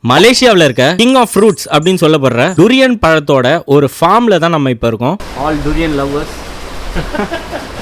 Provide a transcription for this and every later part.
மலேசியாவில் இருக்க king of fruits அப்படின்னு சொல்லப்படுற டுரியன் பழத்தோட ஒரு ஃபார்ம்ல தான் நம்ம இப்போ இருக்கோம். All durian lovers.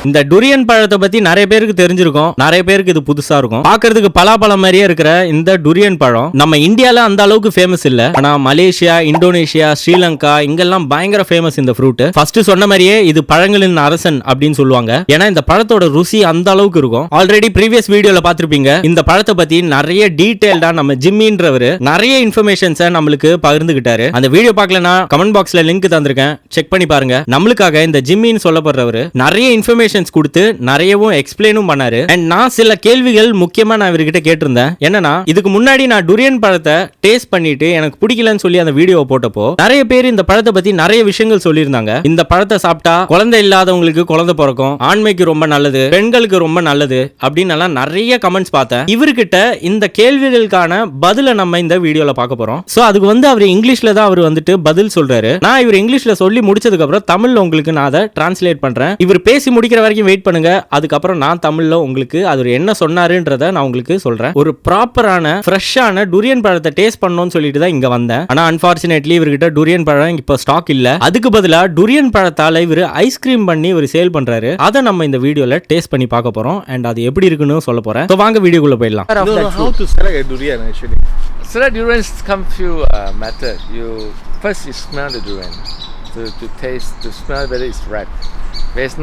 இந்த டுரியன் பழத்தை பத்தி நிறைய பேருக்கு தெரிஞ்சிருக்கும், நிறைய பேருக்கு இது புதுசா இருக்கும். பாக்குறதுக்கு பலாப்பழம் மாதிரியே இருக்கிற இந்த டுரியன் பழம் நம்ம இந்தியால அந்த அளவுக்கு ஃபேமஸ் இல்ல. ஆனா மலேசியா, இந்தோனேஷியா, ஸ்ரீலங்கா இங்கெல்லாம் பயங்கர ஃபேமஸ் இந்த ஃப்ரூட். ஃபர்ஸ்ட் சொன்ன மாதிரியே இது பழங்களின் அரசன் அப்படின்னு சொல்லுவாங்க. ஏன்னா இந்த பழத்தோட ருசி அந்த அளவுக்கு இருக்கும். ஆல்ரெடி ப்ரீவியஸ் வீடியோல பாத்திருப்பீங்க. இந்த பழத்தை பத்தி நிறைய டீடைல்டா நம்ம ஜிம்மின்றவர் நிறைய இன்ஃபர்மேஷன்ஸை நம்மளுக்கு பகிர்ந்துகிட்டாரு. அந்த வீடியோ பார்க்கலனா கமெண்ட் பாக்ஸ்ல லிங்க் தந்திருக்கேன், செக் பண்ணி பாருங்க. நம்மளுக்காக இந்த ஜிம்மின்னு சொல்லப்படுறவர் நிறைய இன்ஃபர்மேஷன் கொடுத்து நிறையவும் எக்ஸ்பிளைனும் பண்ணாரு. அண்ட் நான் சில கேள்விகள் முக்கியமா நான் இவர்கிட்ட கேட்டிருந்தேன். என்னன்னா, இதுக்கு முன்னாடி நான் டுரியன் பழத்தை டேஸ்ட் பண்ணிட்டு எனக்கு பிடிக்கலன்னு சொல்லி அந்த வீடியோ போட்டப்போ நிறைய பேர் இந்த பழத்தை பத்தி நிறைய விஷயங்கள் சொல்லியிருந்தாங்க. இந்த பழத்தை சாப்பிட்டா குழந்தை இல்லாதவங்களுக்கு குழந்தை பிறக்கும், ஆண்மைக்கு ரொம்ப நல்லது, பெண்களுக்கு ரொம்ப நல்லது அப்படின்னு எல்லாம் நிறைய கமெண்ட்ஸ் பார்த்தேன். இவர்கிட்ட இந்த கேள்விகளுக்கான பதில நம்ம இந்த வீடியோல பார்க்க போறோம். சோ அதுக்கு அவர் இங்கிலீஷ்ல தான் அவர் வந்துட்டு பதில் சொல்றாரு. நான் இவர் இங்கிலீஷ்ல சொல்லி முடிச்சதுக்கு அப்புறம் தமிழ்ல உங்களுக்கு நான் அதை டிரான்ஸ்லேட் பண்றேன். இவர் பேசி முடிக்கிற வரைக்கும் வெயிட் பண்ணுங்க. அதுக்கப்புறம் நான் தமிழ்ல உங்களுக்கு அவர் என்ன சொன்னாருன்றத நான் உங்களுக்கு சொல்றேன். ஒரு ப்ராப்பரான ஃப்ரெஷ்ஷான டுரியன் பழத்தை டேஸ்ட் பண்ணணும்னு சொல்லிட்டு தான் இங்க வந்தேன். ஆனா அன்பார்ச்சுனேட்லி இவர்கிட்ட டுரியன் பழம் இப்போ ஸ்டாக் இல்ல. அதுக்கு பதிலா டுரியன் பழத்தால இவர் ஐஸ்கிரீம் பண்ணி ஒரு சேல் பண்றாரு. அதை நம்ம இந்த வீடியோல டேஸ்ட் பண்ணி பார்க்க போறோம். அண்ட் அது எப்படி இருக்குன்னு சொல்ல போறேன். வாங்க வீடியோக்குள்ள போயிடலாம். How to select a durian actually? Select durians come few method. First you smell the durian to taste, to smell whether it's ripe. But it's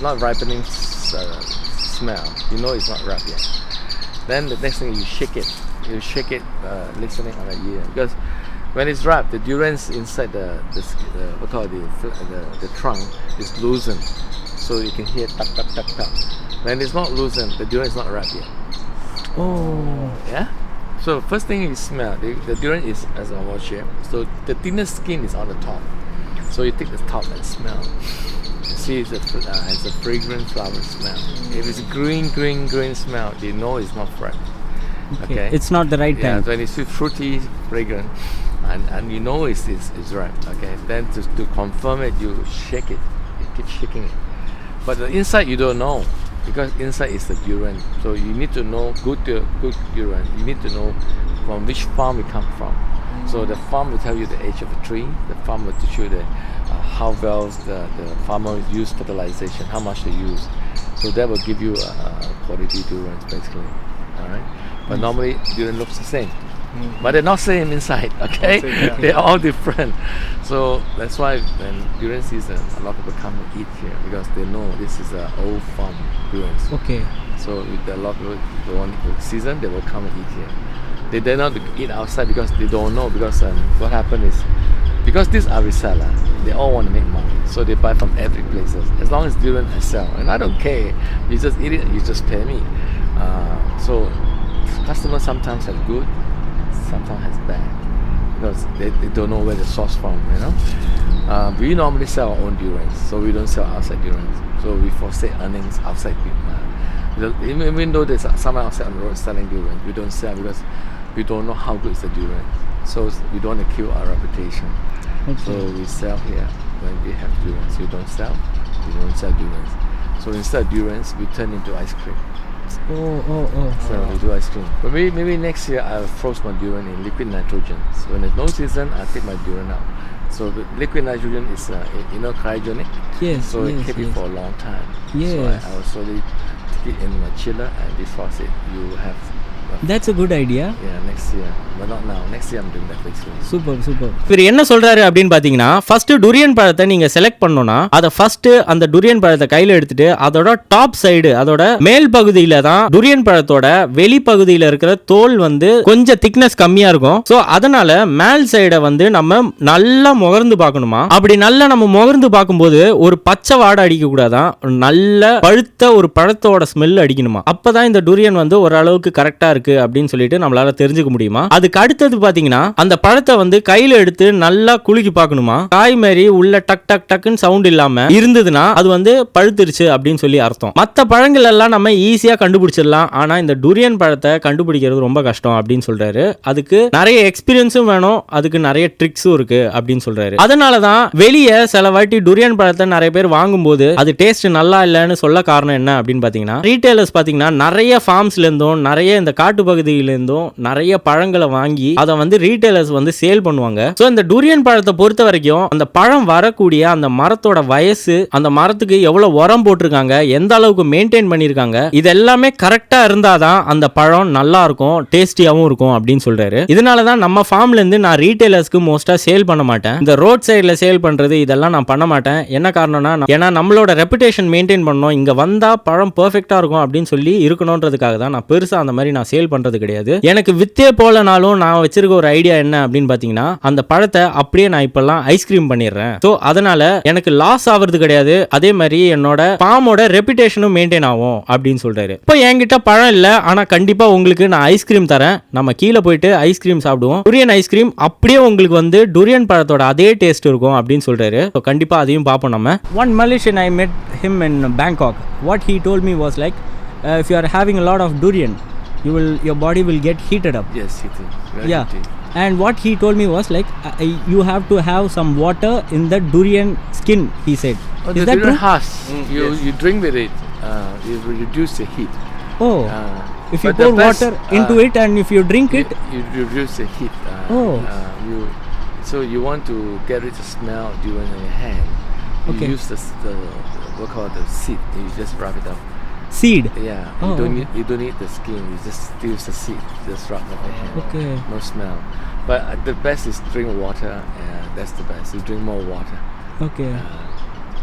not ripening smell. You know it's not ripe yet. Then the next thing you shake it. You shake it, listening on the ear, because when it's ripe, the durians inside the trunk is loosened, so you can hear tuck tuck tuck tuck. When it's not loosened, the durian is not ripe yet. Oh, yeah. So first thing you smell, the durian is as a oval shape. So the thinnest skin is on the top. So you take the top and smell. You see it has a fragrant flower smell. If it's green smell, you know it's not fresh. okay. It's not the right time. Yeah, when it's fruity, fragrant, and you know it's ripe. Okay. Then to confirm it, you shake it. You keep shaking it. But the inside you don't know, because inside is the durian. So you need to know good durian. You need to know from which farm it come from. So the farm will tell you the age of the tree. The farm will teach you how well the farmer use fertilization, how much they use. So that will give you quality durians basically. All right. But normally durian looks the same. But they're not same inside, okay? They're all different. So that's why when durian season, a lot of people come and eat here because they know this is an old farm durians. Okay. So with a lot of people go on season, they will come and eat here. They dare not eat outside because they don't know, because what happened is, because these are reseller, they all want to make money. So they buy from every places. As long as durian I sell, and I don't care. You just eat it, you just pay me. So customers sometimes have good, sometimes has bad, because they don't know where the source from, you know. We normally sell our own durians, so we don't sell outside durians. So we forsake earnings outside people. Even though there's someone outside on the road selling durians, we don't sell because we don't know how good is the durian. So we don't want to kill our reputation. Okay. So we sell here when we have durians. We don't sell durians. So instead of durians, we turn into ice cream. So we do ice cream. But maybe next year I'll froze my durian in liquid nitrogen. So when there's no season, I'll take my durian out. So the liquid nitrogen is cryogenic. Yes. So it keep it for a long time. Yes. So I will slowly take it in my chiller and defrost it. You have. That's a good idea. Yeah, next year. But not now. Next year I'm doing that basically. Super. இவர் என்ன சொல்றாரு அப்படின்னு பாத்தீங்கன்னா, first durian பழத்தை நீங்க select பண்ணனும்னா அத first அந்த டுரியன் பழத்தை கையில எடுத்துட்டு அதோட டாப் சைடு, அதோட மேல் பகுதியில தான் டுரியன் பழத்தோட வெளி பகுதியில இருக்கிற தோல் கொஞ்சம் திக்னஸ் கம்மியா இருக்கும். சோ அதனால மேல் சைட நம்ம நல்லா முகர்ந்து பார்க்கணுமா. அப்படி நல்லா நம்ம முகர்ந்து பார்க்கும்போது ஒரு பச்சை வாடை அடிக்க கூடாதான், நல்ல பழுத்த ஒரு பழத்தோட ஸ்மெல் அடிக்கணுமா. அப்பதான் இந்த டுரியன் ஓரளவுக்கு கரெக்டா இருக்கு அப்படின்னு சொல்லிட்டு நம்மளால தெரிஞ்சுக்க முடியுமா. அதுக்கு அடுத்தது பாத்தீங்கன்னா, அந்த பழத்தை கையில எடுத்து நல்லா குலுக்கி பார்க்கணுமா. காய் மாதிரி உள்ள டக் டக் டக்குன்னு சவுண்ட் இல்லாம இருந்ததுன்னா அது பழுத்துருச்சு அப்படின்னு சொல்லி அர்த்தம். மத்த பழங்கள் எல்லாம் நம்ம ஈஸியா கண்டுபிடிச்சிடலாம், ஆனா இந்த டுரியன் பழத்தை கண்டுபிடிக்கிறது ரொம்ப கஷ்டம் அப்படின்னு சொல்றாரு. அதுக்கு நிறைய எக்ஸ்பீரியன்ஸும் வேணும், அதுக்கு நிறைய ட்ரிக்ஸும் இருக்கு அப்படின்னு சொல்றாரு. அதனாலதான் வெளியே சில வாட்டி டுரியன் பழத்தை நிறைய பேர் வாங்கும்போது அது டேஸ்ட் நல்லா இல்லைன்னு சொல்ல காரணம் என்ன அப்படின்னு பாத்தீங்கன்னா, ரீட்டைலர்ஸ் பாத்தீங்கன்னா நிறைய ஃபார்ம்ஸ்ல இருந்தும் நிறைய இந்த காட்டு காட்டு பகுதியிலேருந்தும் நிறைய பழங்களை வாங்கி அதை வந்து ரீட்டைலர்ஸ் வந்து சேல் பண்ணுவாங்க. ஸோ இந்த டூரியன் பழத்தை பொறுத்த வரைக்கும் அந்த பழம் வரக்கூடிய அந்த மரத்தோட வயசு, அந்த மரத்துக்கு எவ்வளவு உரம் போட்டிருக்காங்க, எந்த அளவுக்கு மெயின்டைன் பண்ணியிருக்காங்க, இது எல்லாமே கரெக்டா இருந்தாதான் அந்த பழம் நல்லா இருக்கும், டேஸ்டியாவும் இருக்கும் அப்படின்னு சொல்றாரு. இதனாலதான் நம்ம ஃபார்ம்ல இருந்து நான் ரீட்டைலர்ஸ்க்கு மோஸ்டா சேல் பண்ண மாட்டேன். இந்த ரோட் சைட்ல சேல் பண்றது இதெல்லாம் நான் பண்ண மாட்டேன். என்ன காரணம்னா, ஏன்னா நம்மளோட ரெப்புடேஷன் மெயின்டைன் பண்ணணும், இங்க வந்தா பழம் பெர்ஃபெக்ட்டா இருக்கும் அப்படின்னு சொல்லி இருக்கணும்ன்றதுக்காக தான் நான் பெருசா அந்த மாதிரி நான் சேல் பண்றது கிடையாது. எனக்கு வித்தே போலனாலும் நான் வச்சிருக்க ஒரு ஐடியா என்ன அப்படின்னு பாத்தீங்கன்னா, அந்த பழத்தை அப்படியே நான் இப்பெல்லாம் ஐஸ்கிரீம் பண்ணிடுறேன். ஸோ அதனால எனக்கு லாஸ் ஆகுறது கிடையாது, அதே மாதிரி என்னோட ஃபார்மோட ரெப்புடேஷனும் மெயின்டைன் ஆகும் அப்படின்னு சொல்றாரு. இப்போ என்கிட்ட பழம் இல்லை, ஆனா கண்டிப்பா உங்களுக்கு நான் ஐஸ்கிரீம் தரேன், நம்ம கீழே போயிட்டு ஐஸ்கிரீம் சாப்பிடுவோம். டூரியன் ஐஸ்கிரீம் அப்படியே உங்களுக்கு வந்து டூரியன் பழத்தோட அதே டேஸ்ட் இருக்கும் அப்படின்னு சொல்றாரு. ஸோ கண்டிப்பா அதையும் பார்ப்போம் நம்ம. One Malaysian I met him in Bangkok. What he told me was like, if you are having a lot of durian, your body will get heated up. Yes, heating. Very Yeah. heating. And what he told me was like, you have to have some water in the durian skin, he said. Oh, Is the that durian true? husk. Yes. You drink with it. It will reduce the heat. Oh, if you but the pour best, water into it and if you drink it, you reduce the heat. Oh. So you want to get rid of smell during your hand. You Okay. use the what call the seed. You just rub it up. seed. Yeah. Oh, You don't need the skin. You just use the seed. Just rub up your hand. Okay. No smell. But the best is drink water. That's the best. You drink more water. Okay.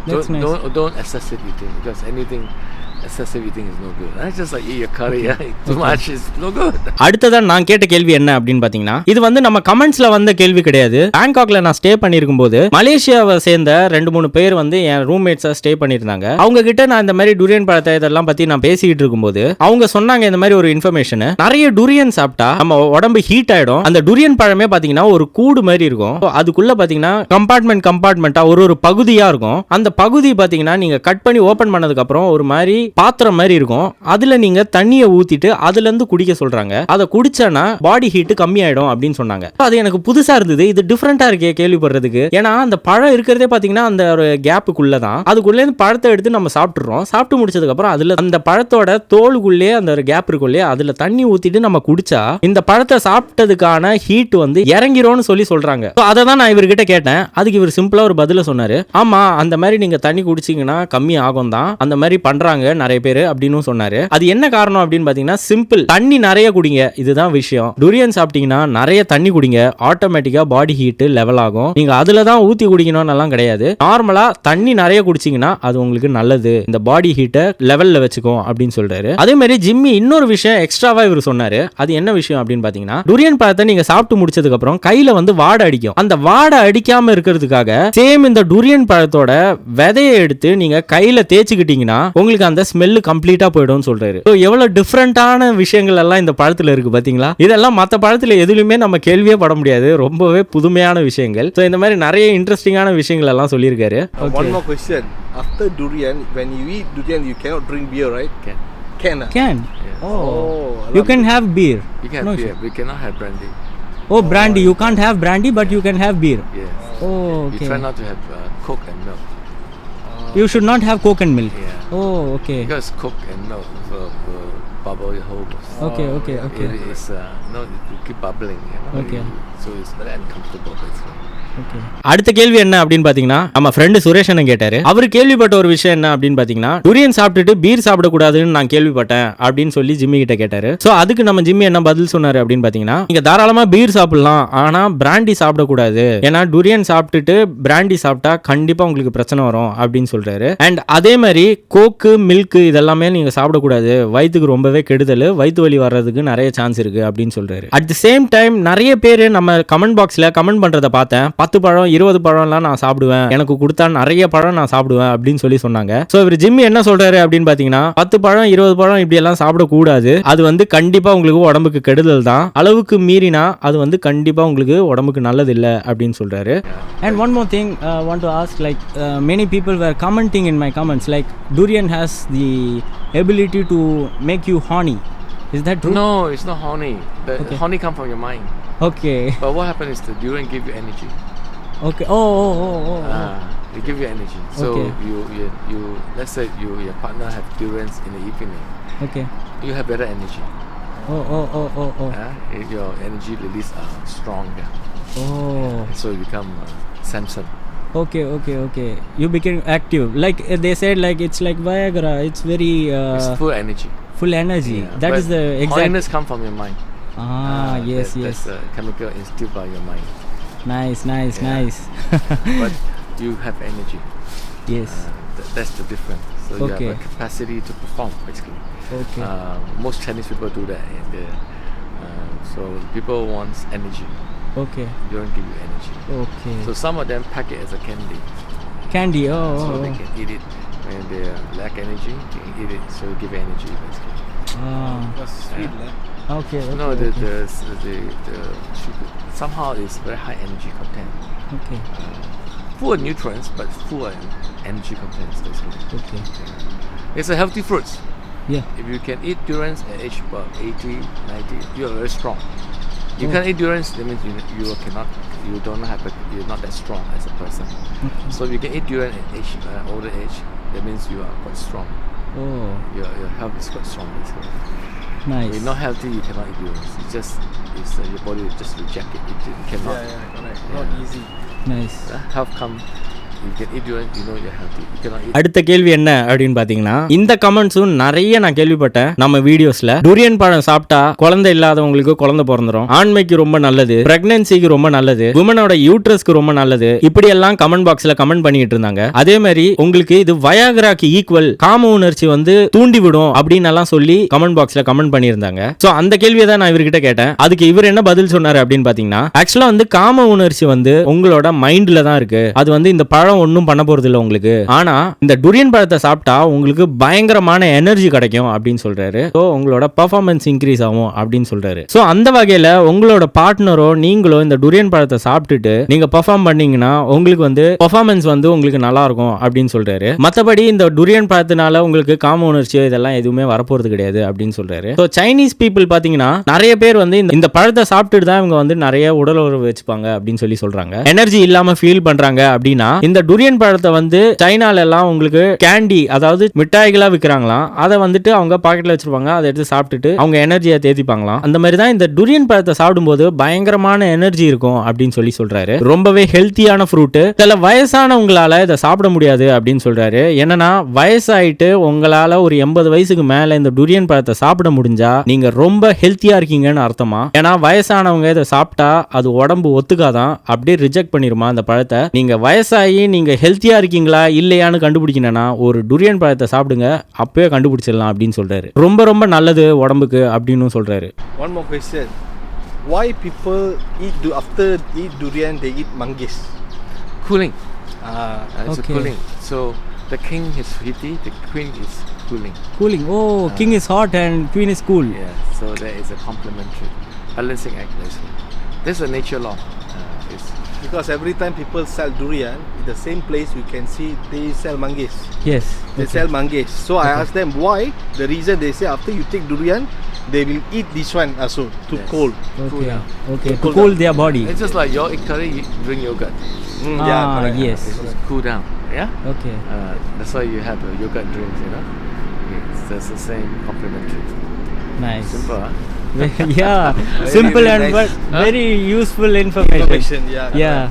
That's nice. Don't excessive eating, because anything excessive eating is no good. That's just like eat your curry. Too much is no good. அடுத்ததான் நான் கேட்ட கேள்வி என்ன அப்படின்னு பாத்தீங்கன்னா, இது வந்து நம்ம கமெண்ட்ஸ்ல வந்த கேள்வி கிடையாது. பேங்காக்ல நான் ஸ்டே பண்ணிருக்கும் போது மலேசியாவை சேர்ந்த 2-3 பேர் வந்து என் ரூம்மேட்ஸா ஸ்டே பண்ணிருந்தாங்க. அவங்க கிட்ட நான் இந்த மாதிரி டூரியன் பழத்தை இதெல்லாம் பத்தி நான் பேசிக்கிட்டு இருக்கும்போது அவங்க சொன்னாங்க இந்த மாதிரி ஒரு இன்ஃபர்மேஷன். நிறைய டூரியன் சாப்பிட்டா நம்ம உடம்பு ஹீட் ஆயிடும். அந்த டூரியன் பழமே பாத்தீங்கன்னா ஒரு கூடு மாதிரி இருக்கும். அதுக்குள்ள பாத்தீங்கன்னா கம்பார்ட்மெண்டா ஒரு பகுதியா இருக்கும். அந்த பகுதி பாத்தீங்கன்னா நீங்க கட் பண்ணி ஓபன் பண்ணதுக்கு அப்புறம் ஒரு மாதிரி பாத்திரம் மாதிரி இருக்கும். அதுல நீங்க தண்ணியை ஊத்திட்டு அதுல இருந்து குடிக்க சொல்றாங்க. அதை குடிச்சனா பாடி ஹீட் கம்மி ஆயிடும் அப்படின்னு சொன்னாங்க. அது எனக்கு புதுசா இருந்தது. இது டிஃபரெண்டா இருக்கே கேள்விப்படுறதுக்கு. ஏன்னா அந்த பழம் இருக்கிறதே பாத்தீங்கன்னா அந்த ஒரு கேப்புக்குள்ள தான். அதுக்குள்ளே இருந்து பழத்தை எடுத்து நம்ம சாப்பிட்டுறோம். சாப்பிட்டு முடிச்சதுக்கு அப்புறம் அதுல அந்த பழத்தோட தோலுக்குள்ளே அந்த ஒரு கேப் இருக்குள்ளே அதுல தண்ணி ஊத்திட்டு நம்ம குடிச்சா இந்த பழத்தை சாப்பிட்டதுக்கான ஹீட் வந்து இறங்கிரும்னு சொல்றாங்க. அதை தான் நான் இவர்கிட்ட கேட்டேன். அதுக்கு இவர் சிம்பிளா ஒரு பதில சொன்னாரு. ஆமா, அந்த மாதிரி நீங்க தண்ணி குடிச்சீங்கன்னா கம்மி ஆகும் தான், அந்த மாதிரி பண்றாங்க நிறைய பேர் அப்படின்னு சொன்னாரு. அது என்ன காரணம் அப்படின்னு பாத்தீங்கன்னா, சிம்பிள், தண்ணி நிறைய குடிங்க, இதுதான் விஷயம். டூரியன் சாப்பிட்டீங்கன்னா நிறைய தண்ணி குடிங்க, ஆட்டோமேட்டிக்கா பாடி ஹீட் லெவல் ஆகும். நீங்க அதுல தான் ஊத்தி குடிக்கணும்னு எல்லாம் கிடையாது. நார்மலா தண்ணி நிறைய குடிச்சீங்கன்னா அது உங்களுக்கு நல்லது, இந்த பாடி ஹீட்டை லெவல்ல வச்சுக்கும் அப்படின்னு சொல்றாரு. அதே மாதிரி ஜிம்மி இன்னொரு விஷயம் எக்ஸ்ட்ராவா இவர் சொன்னாரு. அது என்ன விஷயம் அப்படின்னு பாத்தீங்கன்னா, டூரியன் பழத்தை நீங்க சாப்பிட்டு முடிச்சதுக்கு அப்புறம் கையில வந்து வாடை அடிக்கும். அந்த வாடை அடிக்காம இருக்கிறதுக்காக சேம் இந்த டூரியன் பழத்தோட விதையை எடுத்து நீங்க கையில தேய்ச்சிக்கிட்டீங்கன்னா உங்களுக்கு அந்த ஸ்மெல் கம்ப்ளீட்டா போய்டும் சொல்றாரு. சோ எவ்வளவு டிஃபரண்டான விஷயங்கள் எல்லாம் இந்த பழத்துல இருக்கு பாத்தீங்களா? இதெல்லாம் மத்த பழத்துல எதுலயுமே நம்ம கேள்வியே பட முடியாது. ரொம்பவே புதுமையான விஷயங்கள். சோ இந்த மாதிரி நிறைய இன்ட்ரெஸ்டிங்கான விஷயங்கள் எல்லாம் சொல்லியிருக்காரு. One more question. After durian, when you eat durian, you cannot drink beer, right? Can. Can. Yes. Oh. You can have beer. You can have beer. We cannot have brandy. Oh, brandy. You can't have brandy, but you can have beer. Yes. Oh, You okay. try not to have Coke and milk. You should not have Coke and milk. Yeah. Oh, okay. Because Coke and milk will bubble your whole. Okay. It is you keep bubbling. Okay. So it's very uncomfortable basically. அடுத்த கேள்வி என்ன அப்படின்னு பாத்தீங்கன்னா, நம்ம friend Suresh அண்ணன் கேட்டாரு. அவர் கேள்விப்பட்ட ஒரு விஷயம் என்ன அப்படின்னு பாத்தீங்கன்னா, டூரியன் சாப்பிட்டுட்டு பீர் சாப்பிடக்கூடாதுன்னு நான் கேள்விப்பட்டேன் அப்படின்னு சொல்லி ஜிம்மி கிட்ட கேட்டாரு. சோ அதுக்கு நம்ம ஜிம்மி என்ன பதில் சொன்னாரு அப்படின்னு பாத்தீங்கன்னா, நீங்க தாராளமா பீர் சாப்பிடலாம், ஆனா பிராண்டி சாப்பிடக்கூடாது. ஏன்னா டூரியன் சாப்பிட்டுட்டு பிராண்டி சாப்பிட்டா கண்டிப்பா உங்களுக்கு பிரச்சனை வரும் அப்படின்னு சொல்றாரு. அண்ட் அதே மாதிரி கோக்கு, மில்க் இதெல்லாமே நீங்க சாப்பிடக்கூடாது, வயிற்றுக்கு ரொம்பவே கெடுதல், வயிற்று வலி வர்றதுக்கு நிறைய சான்ஸ் இருக்கு அப்படின்னு சொல்றாரு. அட் தி சேம் டைம் நிறைய பேர் நம்ம கமெண்ட் பாக்ஸ்ல கமெண்ட் பண்றதை பார்த்தேன். 10 பழம் 20 பழம்லாம் நான் சாப்பிடுவேன், எனக்கு கொடுத்தா நிறைய பழம் நான் சாப்பிடுவேன் அப்படின்னு சொல்லி சொன்னாங்க. சோ இவர் ஜிம்மி என்ன சொல்றாரு அப்படின்னு பாத்தீங்கன்னா, 10 பழம் 20 பழம் இப்படி எல்லாம் சாப்பிடக்கூடாது. அது வந்து கண்டிப்பா உங்களுக்கு உடம்புக்கு கெடுதல் தான். அளவுக்கு மீறினா அது வந்து கண்டிப்பா உங்களுக்கு உடம்புக்கு நல்லது இல்ல அப்படின்னு சொல்றாரு. And one more thing want to ask, like many people were commenting in my comments like durian has the ability to make you horny. Is that true? No, it's not honey. The honey come from your mind. Okay. But what happens is the durian give you energy. Okay. It give you energy. So Okay. you let's say your partner have durians in the evening. Okay. You have better energy. Oh. Your energy release are stronger. Oh. So you become Samson. Okay. You became active. Like they said, like it's like Viagra. It's very It's full energy. full energy. Yeah. That But is the exact. horniness come from your mind. Yes. That's a chemical instilled by your mind. Nice. Yeah. But you have energy. Yes. That's the difference. So you Okay. have a capacity to perform, basically. Okay. Most Chinese people do that. So people want energy. Okay. They don't give you energy. Okay. So some of them pack it as a candy. Candy. So they can eat it when they lack energy. They can eat it, so it give energy, basically. Because sweet, lah. Okay. No, the sugar somehow is very high energy content. Okay. Full of nutrients, but full of energy contents, basically. Okay. It's a healthy fruit. Yeah. If you can eat durians at age about 80, 90, you are very strong. You Oh. can't eat durians, that means you're not that strong as a person. Okay. So if you can eat durian at older age, that means you are quite strong. Oh, Your health is quite strong, basically. nice. If you're not healthy, you cannot eat durians. Your body will just reject it. It cannot. Correct. Not easy. Nice. Health come. You can eat durian, you know you're healthy. You cannot eat. அடுத்த கேள்வி என்ன அப்படின்னு பாத்தீங்கன்னா, இந்த கமெண்ட்ஸும் நிறைய நான் கேள்விப்பட்டேன் நம்ம வீடியோஸ்ல. டூரியன் பழம் சாப்பிட்டா குழந்தை இல்லாதவங்களுக்கு குழந்தை பிறந்துரும், ஆண்மைக்கு ரொம்ப நல்லது, பிரெக்னன்சிக்கு ரொம்ப நல்லது, உமனோட யூட்ரஸ்க்கு ரொம்ப நல்லது, இப்படி எல்லாம் கமெண்ட் பாக்ஸ்ல கமெண்ட் பண்ணிட்டு இருந்தாங்க. அதே மாதிரி உங்களுக்கு இது வயாகராக்கு ஈக்குவல், காம உணர்ச்சி வந்து தூண்டி விடும் அப்படின்னு எல்லாம் சொல்லி கமெண்ட் பாக்ஸ்ல கமெண்ட் பண்ணியிருந்தாங்க. சோ அந்த கேள்வியை தான் நான் இவர்கிட்ட கேட்டேன். அதுக்கு இவர் என்ன பதில் சொன்னாரு அப்படின்னு பாத்தீங்கன்னா, ஆக்சுவலா வந்து காம உணர்ச்சி வந்து உங்களோட மைண்ட்ல தான் இருக்கு. அது வந்து இந்த பழம் ஒன்றும் பண்ண போறது இல்லை உங்களுக்கு. ஆனா இந்த டுரியன் பழத்தை சாப்பிட்டா உங்களுக்கு பயங்கரமான எனர்ஜி கிடைக்கும் அப்படின்னு சொல்றாரு. ஸோ உங்களோட பர்ஃபார்மன்ஸ் இன்க்ரீஸ் ஆகும் அப்படின்னு சொல்றாரு. ஸோ அந்த வகையில உங்களோட பார்ட்னரோ நீங்களோ இந்த டுரியன் பழத்தை சாப்பிட்டுட்டு நீங்க பர்ஃபார்ம் பண்ணீங்கன்னா உங்களுக்கு வந்து பர்ஃபார்மன்ஸ் வந்து உங்களுக்கு நல்லா இருக்கும் அப்படின்னு சொல்றாரு. மற்றபடி இந்த டுரியன் பழத்தினால உங்களுக்கு காம உணர்ச்சியோ இதெல்லாம் எதுவுமே வரப்போறது கிடையாது அப்படின்னு சொல்றாரு. ஸோ சைனீஸ் பீப்புள் பாத்தீங்கன்னா நிறைய பேர் வந்து இந்த பழத்தை சாப்பிட்டுட்டு தான் இவங்க வந்து நிறைய உடல் உறவு வச்சுப்பாங்க அப்படின்னு சொல்லி சொல்றாங்க. எனர்ஜி இல்லாம ஃபீல் பண்றாங்க அப்படின்னா இந்த டுரியன் பழத்தை வந்து சைனால எல்லாம் உங்களுக்கு கேண்டி, அதாவது மிட்டாய்களா விற்கிறாங்களாம். அதை வந்துட்டு அவங்க பாக்கெட்ல வச்சிருப்பாங்க. அதை எடுத்து சாப்பிட்டுட்டு அவங்க எனர்ஜியை தேத்திப்பாங்களாம். அந்த மாதிரி தான் இந்த டுரியன் பழத்தை சாப்பிடும்போது பயங்கரமான எனர்ஜி இருக்கும் அப்படின்னு சொல்லி சொல்றாரு. ரொம்பவே ஹெல்த்தியான ஃப்ரூட். சில வயசானவங்களால இதை சாப்பிட முடியாது அப்படின்னு சொல்றாரு. என்னன்னா வயசாயிட்டு உங்களால ஒரு 80 வயசுக்கு மேல இந்த டுரியன் பழத்தை சாப்பிட முடிஞ்சா நீங்க ரொம்ப ஹெல்த்தியா இருக்கீங்கன்னு அர்த்தமா. ஏன்னா வயசானவங்க இதை சாப்பிட்டா அது உடம்பு ஒத்துக்காதான், அப்படியே ரிஜெக்ட் பண்ணிருமா அந்த பழத்தை. நீங்க வயசாகி நீங்க ஹெல்த்தியா இருக்கீங்களா இல்லையான்னு கண்டுபிடிக்கணும்னா ஒரு டுரியன் பழத்தை சாப்பிடுங்க, அப்பவே கண்டுபிடிச்சிடலாம் அப்படின்னு சொல்றாரு. ரொம்ப ரொம்ப நல்லது உடம்புக்கு அப்படின்னு சொல்றாரு. One more question. Why people after eat durian they eat manggis? Cooling. It's Okay. a cooling. So the king is heaty, the queen is cooling. Cooling. Oh, king is hot and queen is cool. Yeah. So there is a complementary balancing act, basically. This is a nature law. It's Because every time people sell durian, in the same place you can see they sell manggis. Yes. They sell manggis. So I asked them why. The reason they say after you take durian, they will eat this one also to Yes. cold. cool down. Okay. To Cool cool down. their body. It's just like your egg curry, you drink yogurt. Yeah, correct. Yes. It's just cool down. Yeah. Okay. That's why you have yogurt drinks, you know. It's the same complementary. Nice. Simple, huh? Yeah. Very, Simple very and nice. but very useful information. Yeah.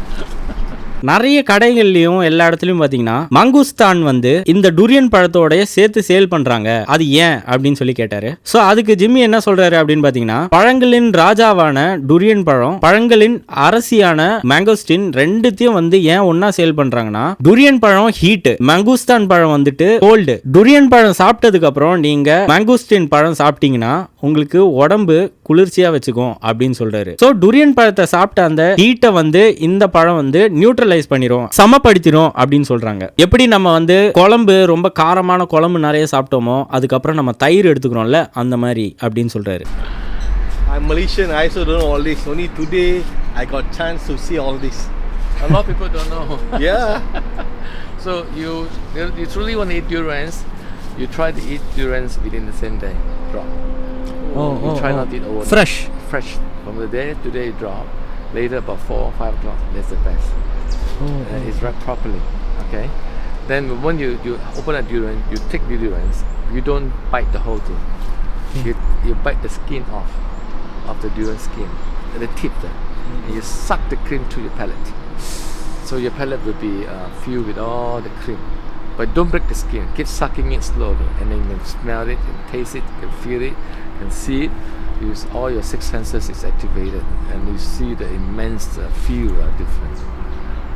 நிறைய கடைகள்லயும் எல்லா இடத்துலயும் பாத்தீங்கன்னா மங்குஸ்தான் வந்து இந்த durian பழத்தோட சேர்த்து sale பண்றாங்க. அது ஏன் அப்படின்னு சொல்லி கேட்டாரு. சோ அதுக்கு ஜிம்மி என்ன சொல்றாரு அப்படின்னு பாத்தீங்கன்னா, பழங்களின் ராஜாவான டுரியன் பழம், பழங்களின் அரசியான மேங்கோஸ்டின் ரெண்டுத்தையும் வந்து ஏன் ஒன்னா சேல் பண்றாங்கன்னா, டுரியன் பழம் ஹீட், மங்குஸ்தான் பழம் வந்துட்டு கோல்டு. டுரியன் பழம் சாப்பிட்டதுக்கு அப்புறம் நீங்க மேங்கோஸ்டின் பழம் சாப்பிட்டீங்கன்னா உங்களுக்கு உடம்பு குளிர்ச்சியா வச்சுக்கும் அப்படின்னு சொல்றாரு. சோ டுரியன் பழத்தை சாப்பிட்ட அந்த ஹீட்டை வந்து இந்த பழம் வந்து நியூட்ரலைஸ் பண்ணிரும், சமப்படுத்திரும் அப்படின்னு சொல்றாங்க. எப்படி நம்ம வந்து குழம்பு ரொம்ப காரமான குழம்பு நிறைய சாப்பிட்டோமோ அதுக்கப்புறம் நம்ம தயிர் எடுத்துக்கிறோம்ல அந்த மாதிரி அப்படின்னு சொல்றாரு. I'm Malaysian. I also don't know all this. Only today I got chance to see all this. A lot of people don't know. Yeah. So you truly want to eat durians, you try to eat durians within the same day. Drop. You try not to eat overnight. Fresh. From the day to day drop. Later about 4 or 5 o'clock. That's the best. It's wrapped properly. Okay. Then when you open a durian, you take the durians. You don't bite the whole thing. You you bite the skin off of the durian skin at the tip there, and you suck the cream to your palate. So your palate will be filled with all the cream. But don't break the skin. Keep sucking it slowly, and then you can smell it, and taste it, you can feel it, and see it. Use all your six senses is activated, and you see the immense feel difference.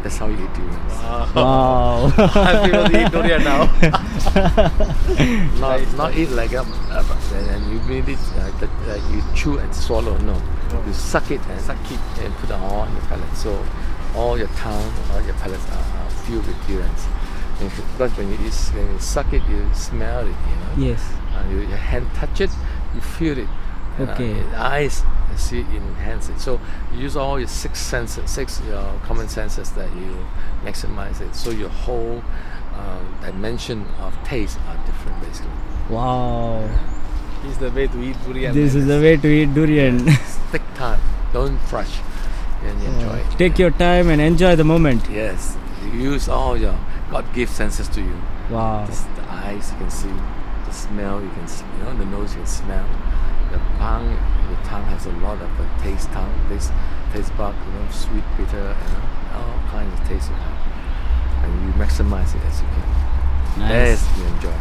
That's how you eat durians. Wow. I feel to eat durian now. Not eat like and you made it you chew and swallow. No, you suck it and put it all on your palate. So all your tongue, all your palates are filled with durians. And because when you suck it, you smell it. You know. Yes. Your hand touch it, you feel it. Okay. Your eyes see it, enhance it. So you use all your six common senses that you maximize it. So your whole dimension of taste are different, basically. Wow. This is the way to eat durian. This is the way to eat durian. Take time, don't rush, and enjoy it. Take your time and enjoy the moment. Yes, you use all your God-given senses to you. Wow. Just the eyes you can see, the smell you can see, the nose you can smell. The tongue has a lot of taste bud, sweet, bitter, all kinds of taste you have. And you maximize it as you can. Nice. Yes, you enjoy.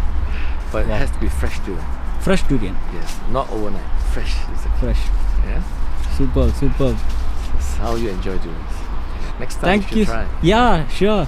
But Wow. it has to be fresh durian. Fresh durian. Yes, not overnight. Fresh is the key. Fresh. Yeah, Superb. that's how you enjoy durians. Next time Thank you you. should try. Yeah, sure.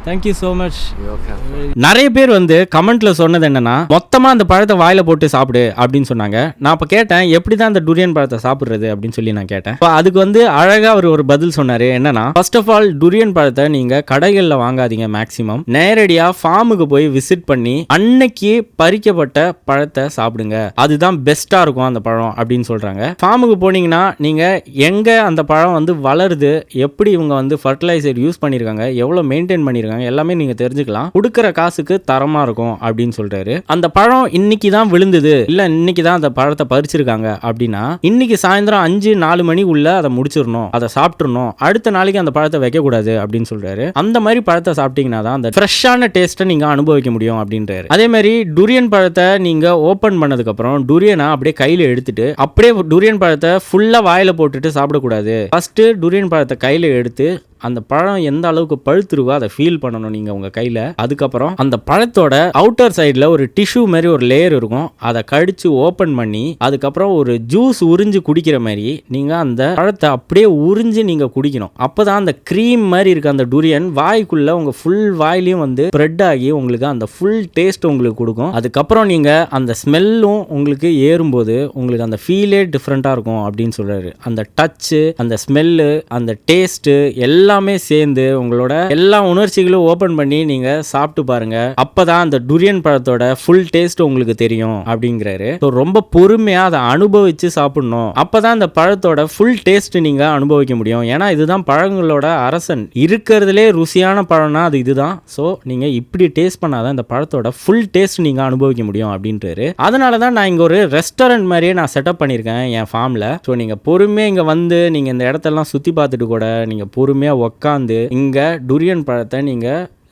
Thank you so much. You're welcome. நிறைய பேர் வந்து கமெண்ட்ல சொன்னது என்னன்னா மொத்தமா அந்த பழத்தை வாயில போட்டு சாப்பிடு அப்படின்னு சொன்னாங்க. நான் அப்ப கேட்டேன் எப்படிதான் அந்த டுரியன் பழத்தை சாப்பிடுறது அப்படின்னு சொல்லி நான் கேட்டேன். அதுக்கு வந்து அழகா அவர் ஒரு பதில் சொன்னாரு. என்னன்னா ஃபர்ஸ்ட் ஆஃப் ஆல் டுரியன் பழத்தை நீங்க கடைகள்ல வாங்காதீங்க. மேக்சிமம் நேரடியா ஃபார்முக்கு போய் விசிட் பண்ணி அன்னைக்கு பறிக்கப்பட்ட பழத்தை சாப்பிடுங்க. அதுதான் பெஸ்டா இருக்கும் அந்த பழம் அப்படின்னு சொல்றாங்க. ஃபார்முக்கு போனீங்கன்னா நீங்க எங்க அந்த பழம் வந்து வளருது, எப்படி இவங்க வந்து ஃபர்டிலைசர் யூஸ் பண்ணிருக்காங்க, எவ்வளவு மெயின்டைன் பண்ணிருக்காங்க எல்லாமே நீங்க தெரிஞ்சுக்கலாம். கொடுக்கிற காசுக்கு தரமா இருக்கும் அப்படின்னு சொல்றாரு. அந்த பழம் இன்னைக்கு தான் விழுந்தது, இல்ல இன்னைக்கு தான் அந்த பழத்தை பறிச்சிருக்காங்க அப்படின்னா இன்னைக்கு சாயந்தரம் 5-4 மணி உள்ள அதை முடிச்சிடணும், அதை சாப்பிட்டுறணும். அடுத்த நாளைக்கு அந்த பழத்தை வைக்க கூடாது அப்படின்னு சொல்றாரு. அந்த மாதிரி பழத்தை சாப்பிட்டீங்கன்னா தான் அந்த ஃப்ரெஷ்ஷான டேஸ்ட்டை நீங்க அனுபவிக்க முடியும் அப்படின்றாரு. அதே மாதிரி டுரியன் பழத்தை நீங்க ஓபன் பண்ணதுக்கு அப்புறம் டுரியனை அப்படியே கையில எடுத்துட்டு அப்படியே டுரியன் பழத்தை ஃபுல்லா வாயில போட்டுட்டு சாப்பிடக்கூடாது. ஃபர்ஸ்ட் டுரியன் பழத்தை கையில எடுத்து அந்த பழம் எந்த அளவுக்கு பழுத்துருவோ அதை ஃபீல் பண்ணணும் நீங்க உங்க கையில. அதுக்கப்புறம் அந்த பழத்தோட அவுட்டர் சைடுல ஒரு டிஷ்யூ மாதிரி ஒரு லேயர் இருக்கும், அதை கடிச்சு ஓபன் பண்ணி அதுக்கப்புறம் ஒரு ஜூஸ் உறிஞ்சு குடிக்கிற மாதிரி நீங்க அந்த பழத்தை அப்படியே உறிஞ்சு நீங்க குடிக்கணும். அப்பதான் அந்த க்ரீம் மாதிரி இருக்க அந்த டுரியன் வாய்க்குள்ள உங்க ஃபுல் வாயிலையும் வந்து ஸ்ப்ரெட் ஆகி உங்களுக்கு அந்த ஃபுல் டேஸ்ட் உங்களுக்கு கொடுக்கும். அதுக்கப்புறம் நீங்க அந்த ஸ்மெல்லும் உங்களுக்கு ஏறும்போது உங்களுக்கு அந்த ஃபீலே டிஃப்ரெண்டா இருக்கும் அப்படின்னு சொல்றாரு. அந்த டச்சு, அந்த ஸ்மெல்லு, அந்த டேஸ்ட் எல்லாமே சேர்ந்து உங்களோட எல்லா உணர்ச்சிகளும் ஓபன் பண்ணி நீங்க சாப்பிட்டு பாருங்க. அப்பதான் அந்த டுரியன் பழத்தோட ஃபுல் டேஸ்ட் உங்களுக்கு தெரியும் அப்படிங்கிறாரு. ரொம்ப பொறுமையா அதை அனுபவிச்சு சாப்பிடணும். அப்பதான் அந்த பழத்தோட ஃபுல் டேஸ்ட் நீங்க அனுபவிக்க முடியும். ஏன்னா இதுதான் பழங்களோட அரசன். இருக்கிறதுலே ருசியான பழம்னா அது இதுதான். ஸோ நீங்க இப்படி டேஸ்ட் பண்ணாதான் இந்த பழத்தோட ஃபுல் டேஸ்ட் நீங்க அனுபவிக்க முடியும் அப்படின்றாரு. அதனாலதான் நான் இங்க ஒரு ரெஸ்டாரண்ட் மாதிரியே நான் செட்டப் பண்ணியிருக்கேன் என் ஃபார்ம்ல. ஸோ நீங்க பொறுமையா இங்க வந்து நீங்க இந்த இடத்தெல்லாம் சுத்தி பார்த்துட்டு கூட நீங்க பொறுமையா உக்காந்து இங்க டுரியன் பழத்தை நீங்க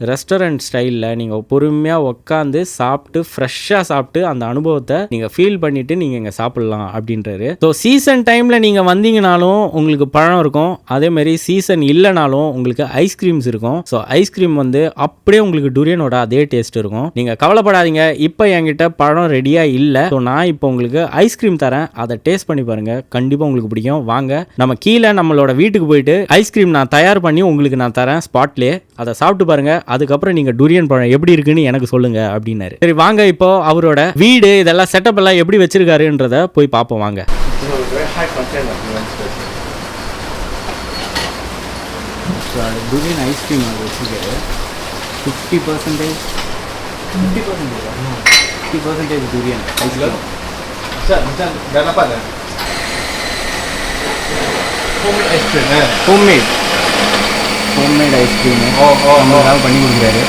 ரெஸ்டாரண்ட் ஸ்டைலில் நீங்கள் பொறுமையாக உட்காந்து சாப்பிட்டு ஃப்ரெஷ்ஷாக சாப்பிட்டு அந்த அனுபவத்தை நீங்கள் ஃபீல் பண்ணிவிட்டு நீங்கள் இங்கே சாப்பிட்லாம் அப்படின்றாரு. ஸோ சீசன் டைமில் நீங்கள் வந்தீங்கனாலும் உங்களுக்கு பழம் இருக்கும், அதேமாதிரி சீசன் இல்லைனாலும் உங்களுக்கு ஐஸ்கிரீம்ஸ் இருக்கும். ஸோ ஐஸ்கிரீம் வந்து அப்படியே உங்களுக்கு டுரியனோட அதே டேஸ்ட் இருக்கும். நீங்கள் கவலைப்படாதீங்க, இப்போ என்கிட்ட பழம் ரெடியாக இல்லை. ஸோ நான் இப்போ உங்களுக்கு ஐஸ்கிரீம் தரேன், அதை டேஸ்ட் பண்ணி பாருங்கள், கண்டிப்பாக உங்களுக்கு பிடிக்கும். வாங்க நம்ம கீழே நம்மளோட வீட்டுக்கு போயிட்டு ஐஸ்கிரீம் நான் தயார் பண்ணி உங்களுக்கு நான் தரேன் ஸ்பாட்லேயே, அதை சாப்பிட்டு பாருங்கள். அதுக்கப்புறம் நீங்க டுரியன் பழம் எப்படி இருக்குன்னு எனக்கு சொல்லுங்க அப்படின்னாரு. சரி வாங்க இப்போ அவரோட வீடு இதெல்லாம் செட்டப் எல்லாம் எப்படி வச்சிருக்காருன்றத போய் பார்ப்போம் வாங்க. டுரியன் ஐஸ்கிரீம் வச்சிருக்காரு. 50% durian ice cream. dah dapat dah. Homemade ice cream. Homemade ice cream நம்மளுக்காக பண்ணி கொடுக்குறாரு.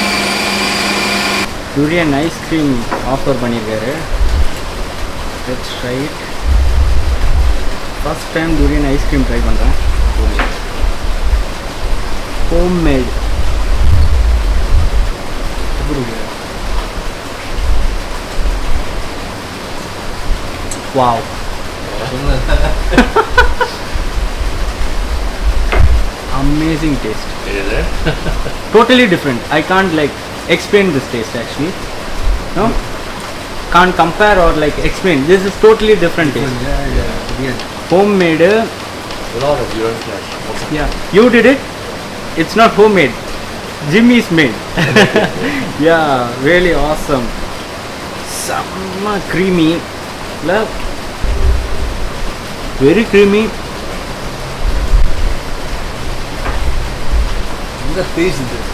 டுரியன் ஐஸ்கிரீம் ஆஃபர் பண்ணியிருக்காரு. Let's try it. First time durian ice cream try பண்ணுறேன். Homemade. Wow, Amazing taste. Is it? Totally different. I can't like explain this taste actually. No? Can't compare or like explain. This is totally different taste. Yeah. Homemade. A lot of urine flash. Yeah. You did it? It's not homemade. Jimmy's made. Yeah, really awesome. Some creamy. Love. Very creamy. The taste is this.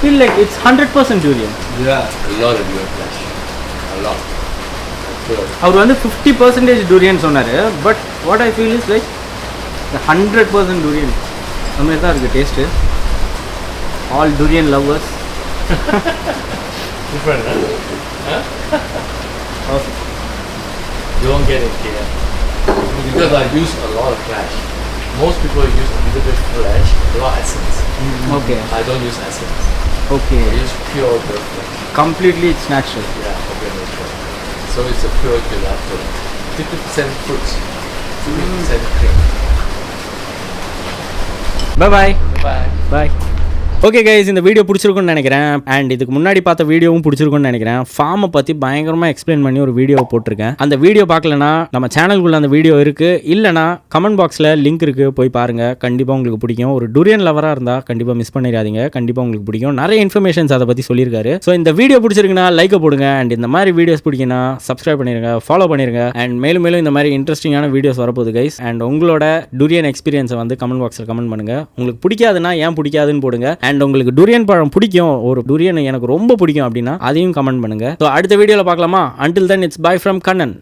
Feel like it's 100% durian. Yeah. A lot of urine flash. A lot. Sure. அவர் வந்து 50% durian சொன்னார். But what I feel is like 100% durian. அந்த மாதிரி தான் இருக்குது taste. All durian lovers. Different, huh? You won't get it here. Because I use a lot of flash. Most people use a little bit flash, a lot of essence. Okay I don't use essence. Okay. I use pure bird flash. Completely it's natural. Yeah, okay, natural. So it's a pure gelato. 50% fruits, 50% cream. Bye Bye. Bye. Okay guys, இந்த video பிடிச்சிருக்குன்னு நினைக்கிறேன். And இதுக்கு முன்னாடி பார்த்த வீடியோவும் பிடிச்சிருக்குன்னு நினைக்கிறேன். ஃபார்மை பற்றி பயங்கரமாக எக்ஸ்பிளைன் பண்ணி ஒரு வீடியோ போட்டிருக்கேன். அந்த வீடியோ பார்க்கலனா நம்ம சேனலுக்குள்ள அந்த வீடியோ இருக்குது. இல்லைனா கமெண்ட் பாக்ஸில் லிங்க் இருக்குது, போய் பாருங்கள். கண்டிப்பாக உங்களுக்கு பிடிக்கும். ஒரு டூரியன் லவராக இருந்தால் கண்டிப்பாக மிஸ் பண்ணிடாதீங்க. கண்டிப்பாக உங்களுக்கு பிடிக்கும். நிறைய இன்ஃபர்மேஷன்ஸ் அதை பற்றி சொல்லியிருக்காரு. ஸோ இந்த வீடியோ பிடிச்சிருக்குன்னா லைக்கை போடுங்க. அண்ட் இந்த மாதிரி வீடியோஸ் பிடிக்குன்னா சப்ஸ்கிரைப் பண்ணிடுங்க, ஃபாலோ பண்ணிடுங்க. அண்ட் மேலும் மேலும் இந்த மாதிரி இன்ட்ரெஸ்டிங்கான வீடியோஸ் வரப்போகுது கைஸ். அண்ட் உங்களோட டூரியன் எக்ஸ்பீரியன்ஸை வந்து கமெண்ட் பாக்ஸில் கமெண்ட் பண்ணுங்கள். உங்களுக்கு பிடிக்காதுன்னா ஏன் பிடிக்காதுன்னு போடுங்க. அண்ட் உங்களுக்கு டூரியன் பழம் பிடிக்கும், ஒரு டூரியன் எனக்கு ரொம்ப பிடிக்கும் அப்படின்னா அதையும் கமெண்ட் பண்ணுங்க. ஸோ அடுத்த வீடியோவில் பார்க்கலாமா? Until then, it's bye from Kannan.